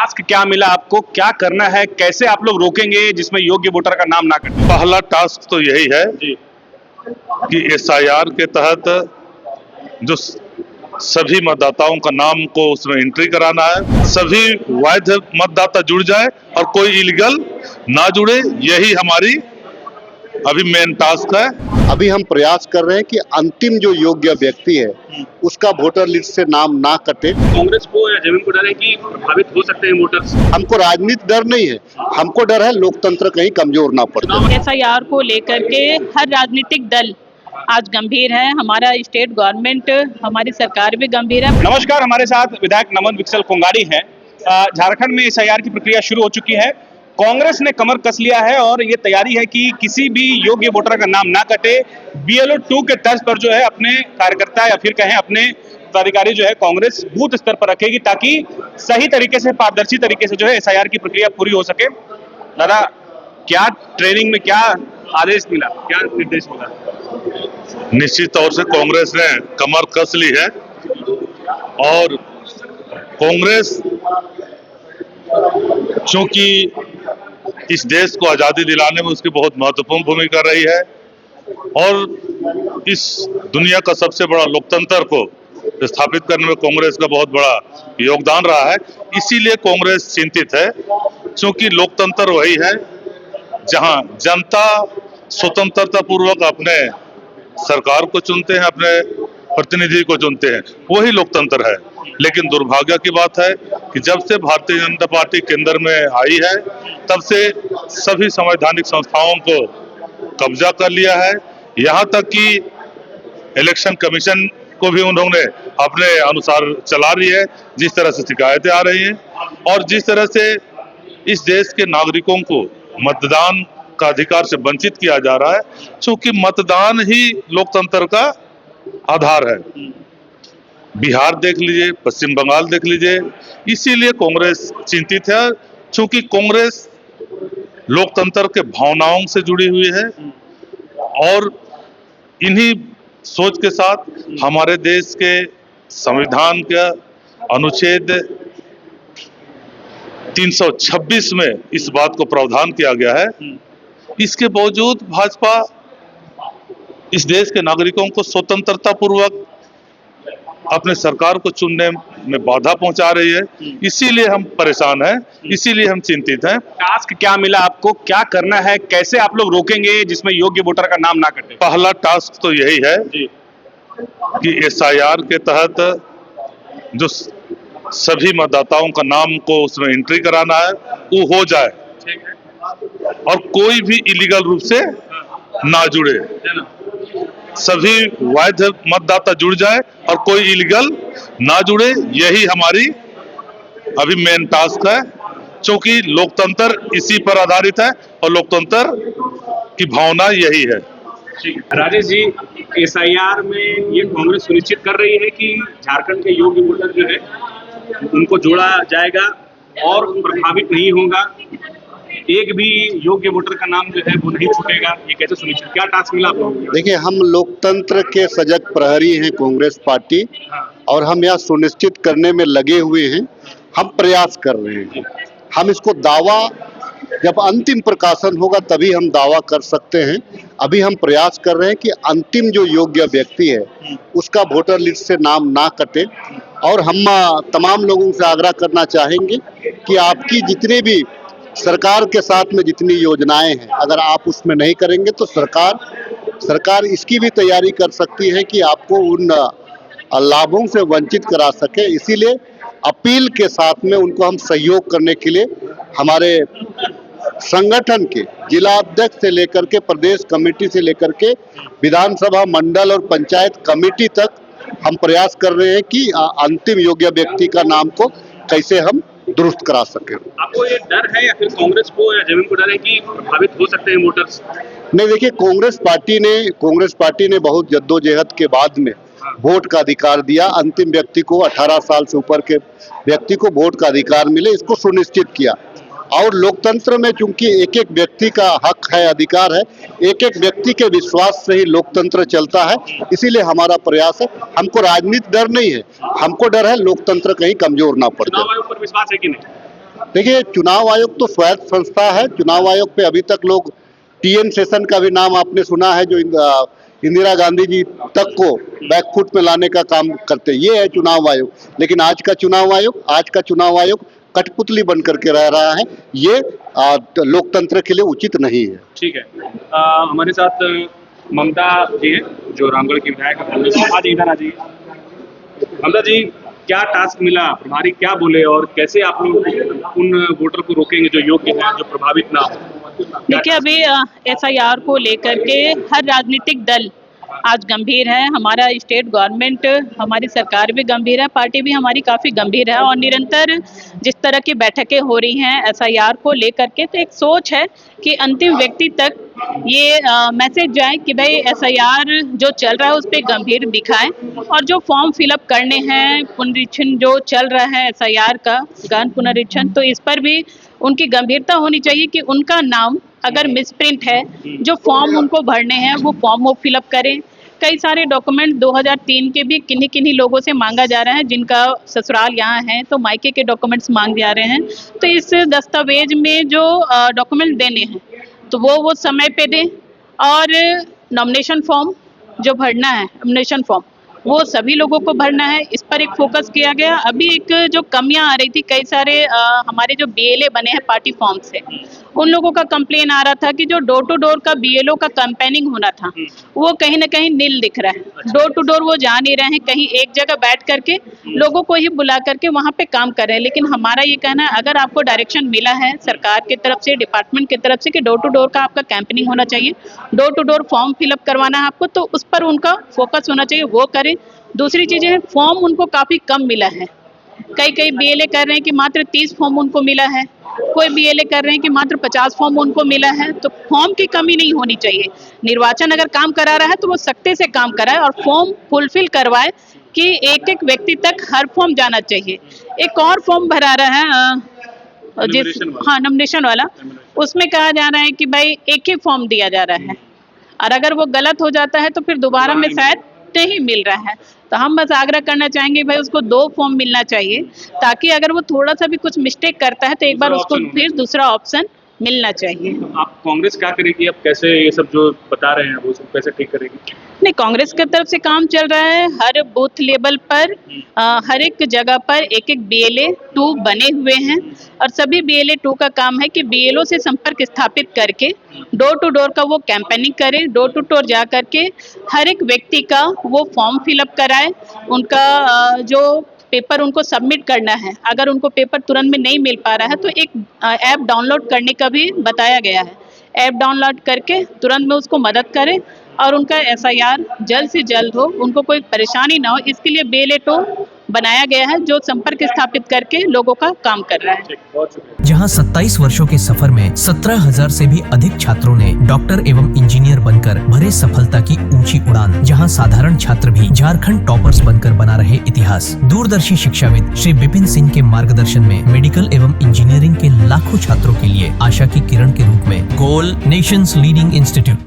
Task क्या मिला आपको, क्या करना है, कैसे आप लोग रोकेंगे जिसमें योग्य वोटर का नाम ना कटे? पहला टास्क तो यही है जी। कि एसआईआर के तहत जो सभी मतदाताओं का नाम को उसमें एंट्री कराना है, सभी वैध मतदाता जुड़ जाए और कोई इलीगल ना जुड़े, यही हमारी अभी मेन टास्क है। अभी हम प्रयास कर रहे हैं कि अंतिम जो योग्य व्यक्ति है उसका वोटर लिस्ट से नाम ना कटे। कांग्रेस को या जेएमएम को डर है कि प्रभावित हो सकते हैं वोटर्स। हमको राजनीति डर नहीं है, हमको डर है लोकतंत्र कहीं कमजोर ना पड़ जाए। एसआईआर को लेकर के हर राजनीतिक दल आज गंभीर है, हमारा स्टेट गवर्नमेंट, हमारी सरकार भी गंभीर है। नमस्कार, हमारे साथ विधायक नमन विकसल कोंगाड़ी हैं। झारखंड में एसआईआर की प्रक्रिया शुरू हो चुकी है। कांग्रेस ने कमर कस लिया है और ये तैयारी है कि किसी भी योग्य वोटर का नाम ना कटे। बीएलओ 2 के तर्ज पर जो है अपने कार्यकर्ता या फिर कहें अपने पदाधिकारी जो है कांग्रेस बूथ स्तर पर रखेगी ताकि सही तरीके से, पारदर्शी तरीके से जो है एसआईआर की प्रक्रिया पूरी हो सके। दादा, क्या ट्रेनिंग में क्या आदेश मिला, क्या निर्देश मिला? निश्चित तौर से कांग्रेस ने कमर कस ली है और कांग्रेस चूंकि इस देश को आजादी दिलाने में उसकी बहुत महत्वपूर्ण भूमिका रही है और इस दुनिया का सबसे बड़ा लोकतंत्र को स्थापित करने में कांग्रेस का बहुत बड़ा योगदान रहा है। इसीलिए कांग्रेस चिंतित है, क्योंकि लोकतंत्र वही है जहां जनता स्वतंत्रता पूर्वक अपने सरकार को चुनते हैं, अपने प्रतिनिधि को चुनते हैं, वही लोकतंत्र है। लेकिन दुर्भाग्य की बात है कि जब से भारतीय जनता पार्टी केंद्र में आई है तब से सभी संवैधानिक संस्थाओं को कब्जा कर लिया है। यहाँ तक कि इलेक्शन कमीशन को भी उन्होंने अपने अनुसार चला रही है। जिस तरह से शिकायतें आ रही हैं और जिस तरह से इस देश के नागरिकों को मतदान का अधिकार से वंचित किया जा रहा है, क्योंकि मतदान ही लोकतंत्र का आधार है। बिहार देख लीजिए, पश्चिम बंगाल देख लीजिए। इसीलिए कांग्रेस चिंतित है, क्योंकि कांग्रेस लोकतंत्र के भावनाओं से जुड़ी हुई है और इन्हीं सोच के साथ हमारे देश के संविधान का अनुच्छेद 326 में इस बात को प्रावधान किया गया है। इसके बावजूद भाजपा इस देश के नागरिकों को स्वतंत्रता पूर्वक अपने सरकार को चुनने में बाधा पहुंचा रही है। इसीलिए हम परेशान हैं, इसीलिए हम चिंतित हैं। टास्क क्या मिला आपको, क्या करना है, कैसे आप लोग रोकेंगे जिसमें योग्य वोटर का नाम ना कटे? पहला टास्क तो यही है जी। कि एसआईआर के तहत जो सभी मतदाताओं का नाम को उसमें एंट्री कराना है वो हो जाए और कोई भी इलीगल रूप से ना जुड़े, सभी वैध मतदाता जुड़ जाए और कोई इलीगल ना जुड़े, यही हमारी अभी मेन टास्क है। क्योंकि लोकतंत्र इसी पर आधारित है और लोकतंत्र की भावना यही है। राजेश जी, एसआईआर में ये कांग्रेस सुनिश्चित कर रही है कि झारखंड के योग्य वोटर जो है उनको जोड़ा जाएगा और प्रभावित नहीं होगा, एक भी योग्य वोटर का नाम जो है वो नहीं छूटेगा। ये कैसे सुनिश्चित, क्या टास्क मिला आप लोगों को? देखिए, हम लोकतंत्र के सजग प्रहरी हैं कांग्रेस पार्टी और हम यह सुनिश्चित करने में लगे हुए हैं। हम प्रयास कर रहे हैं। हम इसको दावा जब अंतिम प्रकाशन होगा तभी हम दावा कर सकते हैं। अभी हम प्रयास कर रहे हैं कि अंतिम जो योग्य व्यक्ति है उसका वोटर लिस्ट से नाम ना कटे और हम तमाम लोगों से आग्रह करना चाहेंगे कि आपकी जितने भी सरकार के साथ में जितनी योजनाएं हैं, अगर आप उसमें नहीं करेंगे तो सरकार इसकी भी तैयारी कर सकती है कि आपको उन लाभों से वंचित करा सके। इसीलिए अपील के साथ में उनको हम सहयोग करने के लिए हमारे संगठन के जिला अध्यक्ष से लेकर के प्रदेश कमेटी से लेकर के विधानसभा मंडल और पंचायत कमेटी तक हम प्रयास कर रहे हैं कि अंतिम योग्य व्यक्ति का नाम को कैसे हम दुरुस्त करा सके। आपको ये डर है या फिर कांग्रेस को या जेएमएम को डर है कि प्रभावित हो सकते हैं वोटर्स? नहीं, देखिए, कांग्रेस पार्टी ने बहुत जद्दोजहद के बाद में वोट का अधिकार दिया। अंतिम व्यक्ति को 18 साल से ऊपर के व्यक्ति को वोट का अधिकार मिले, इसको सुनिश्चित किया। और लोकतंत्र में चूंकि एक एक व्यक्ति का हक है, अधिकार है, एक एक व्यक्ति के विश्वास से ही लोकतंत्र चलता है। इसीलिए हमारा प्रयास है। हमको राजनीति डर नहीं है, हमको डर है लोकतंत्र कहीं कमजोर ना पड़ जाए। चुनाव आयोग पर विश्वास है कि नहीं? देखिए, चुनाव आयोग तो स्वायत्त संस्था है। चुनाव आयोग पे अभी तक लोग टीएन सेशन का भी नाम आपने सुना है, जो इंदिरा गांधी जी तक को बैकफुट में लाने का काम करते, ये है चुनाव आयोग। लेकिन आज का चुनाव आयोग कठपुतली बन करके रह रहा है। ये लोकतंत्र के लिए उचित नहीं है। ठीक है। हमारे साथ ममता जी हैं, जो रामगढ़ की विधायक है। आज इधर आ जाइए। ममता जी, क्या टास्क मिला, प्रभारी क्या बोले और कैसे आप लोग उन वोटर को रोकेंगे जो योग्य हैं, जो प्रभावित ना हो? देखिए, अभी एसआईआर को लेकर के हर राजनीतिक दल आज गंभीर है। हमारा स्टेट गवर्नमेंट, हमारी सरकार भी गंभीर है, पार्टी भी हमारी काफ़ी गंभीर है और निरंतर जिस तरह की बैठकें हो रही हैं एसआईआर को लेकर के, तो एक सोच है कि अंतिम व्यक्ति तक ये मैसेज जाए कि भाई एसआईआर जो चल रहा है उस पर गंभीर दिखाएं और जो फॉर्म फिलअप करने हैं, पुनरीक्षण जो चल रहा है एसआईआर का गहन पुनरीक्षण, तो इस पर भी उनकी गंभीरता होनी चाहिए कि उनका नाम अगर मिसप्रिंट है, जो फॉर्म उनको भरने हैं वो फॉर्म वो फिलअप करें। कई सारे डॉक्यूमेंट 2003 के भी किन्हीं लोगों से मांगा जा रहा है जिनका ससुराल यहाँ है, तो मायके के डॉक्यूमेंट्स मांग जा रहे हैं। तो इस दस्तावेज में जो डॉक्यूमेंट देने हैं तो वो समय पे दें और नॉमिनेशन फॉर्म जो भरना है, नॉमिनेशन फॉर्म वो सभी लोगों को भरना है। इस पर एक फोकस किया गया। अभी एक जो कमियां आ रही थी, कई सारे हमारे जो बीएलए बने हैं पार्टी फॉर्म से, उन लोगों का कंप्लेन आ रहा था कि जो डोर टू डोर का बीएलओ का कैंपेनिंग होना था वो कहीं ना कहीं नील दिख रहा है। डोर टू डोर वो जा नहीं रहे हैं, कहीं एक जगह बैठ करके लोगों को ही बुला करके वहाँ पे काम कर रहे हैं। लेकिन हमारा ये कहना है, अगर आपको डायरेक्शन मिला है सरकार की तरफ से, डिपार्टमेंट की तरफ से कि डोर टू डोर का आपका कैंपेनिंग होना चाहिए, door to door form fill up करवाना है आपको, तो उस पर उनका फोकस होना चाहिए, वो करें। दूसरी चीजें हैं, फॉर्म उनको काफी कम मिला है। कई बीएलए कर रहे हैं कि मात्र 30 फॉर्म उनको मिला है, कोई बीएलए कर रहे हैं कि मात्र 50 फॉर्म उनको मिला है। तो फॉर्म की कमी नहीं होनी चाहिए। निर्वाचन अगर काम करा रहा है तो वो सख्ती से काम कराए और फॉर्म फुलफिल करवाए कि एक एक व्यक्ति तक हर फॉर्म जाना चाहिए। एक और फॉर्म भरा रहा है नॉमिनेशन वाला, उसमें कहा जा रहा है कि भाई एक ही फॉर्म दिया जा रहा है और अगर वो गलत हो जाता है तो फिर दोबारा में शायद नहीं मिल रहा है। तो हम बस आग्रह करना चाहेंगे भाई उसको 2 फॉर्म मिलना चाहिए, ताकि अगर वो थोड़ा सा भी कुछ मिस्टेक करता है तो एक बार उसको फिर दूसरा ऑप्शन मिलना चाहिए। आप कांग्रेस क्या करेगी, अब कैसे ये सब जो बता रहे हैं वो सब कैसे ठीक करेगी? नहीं, कांग्रेस की तरफ से काम चल रहा है। हर बूथ लेवल पर हर एक जगह पर एक BLA 2 बने हुए हैं और सभी BLA 2 का काम है कि BLO से संपर्क स्थापित करके डोर टू डोर का वो कैंपेनिंग करें, डोर टू डोर जा करके हर एक व्यक्ति का वो फॉर्म फिलअप कराए। उनका जो पेपर उनको सबमिट करना है, अगर उनको पेपर तुरंत में नहीं मिल पा रहा है तो एक ऐप डाउनलोड करने का भी बताया गया है। ऐप डाउनलोड करके तुरंत में उसको मदद करें और उनका SIR जल्द से जल्द हो, उनको कोई परेशानी ना हो। इसके लिए BLA 2 बनाया गया है जो संपर्क स्थापित करके लोगों का काम कर रहा है। जहां 27 वर्षों के सफर में 17,000 से भी अधिक छात्रों ने डॉक्टर एवं इंजीनियर बनकर भरे सफलता की ऊंची उड़ान, जहां साधारण छात्र भी झारखंड टॉपर्स बनकर बना रहे इतिहास। दूरदर्शी शिक्षाविद श्री विपिन सिंह के मार्गदर्शन में मेडिकल एवं इंजीनियरिंग के लाखों छात्रों के लिए आशा की किरण के रूप में goal nations leading institute.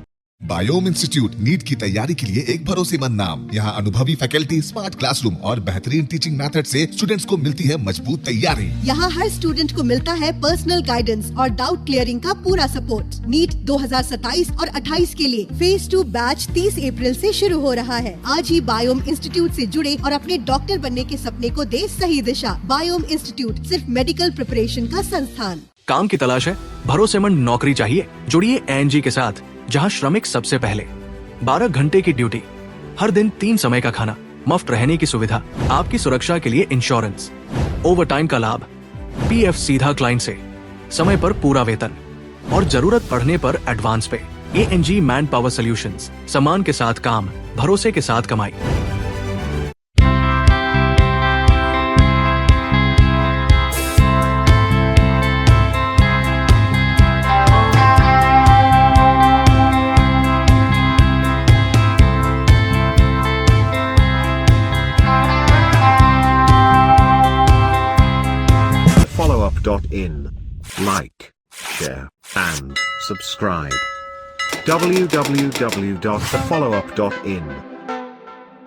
Biome institute NEET की तैयारी के लिए एक भरोसेमंद नाम। यहाँ अनुभवी फैकल्टी, स्मार्ट क्लासरूम और बेहतरीन टीचिंग मेथड से स्टूडेंट्स को मिलती है मजबूत तैयारी। यहाँ हर स्टूडेंट को मिलता है पर्सनल गाइडेंस और डाउट क्लियरिंग का पूरा सपोर्ट। नीट 2027 और 28 के लिए फेज 2 बैच 30 अप्रैल से शुरू हो रहा है। आज ही बायोम इंस्टीट्यूट से जुड़े और अपने डॉक्टर बनने के सपने को दे सही दिशा। बायोम इंस्टीट्यूट सिर्फ मेडिकल प्रिपरेशन का संस्थान। काम की तलाश है, भरोसेमंद नौकरी चाहिए? जुड़िए ANG के साथ, जहां श्रमिक सबसे पहले। 12 घंटे की ड्यूटी, हर दिन 3 समय का खाना, मुफ्त रहने की सुविधा, आपकी सुरक्षा के लिए इंश्योरेंस, ओवरटाइम का लाभ, PF सीधा क्लाइंट से, समय पर पूरा वेतन और जरूरत पड़ने पर एडवांस पे। ANG मैन पावर सॉल्यूशंस, सम्मान के साथ काम, भरोसे के साथ कमाई। followup.in. Like, share, and subscribe. www.thefollowup.in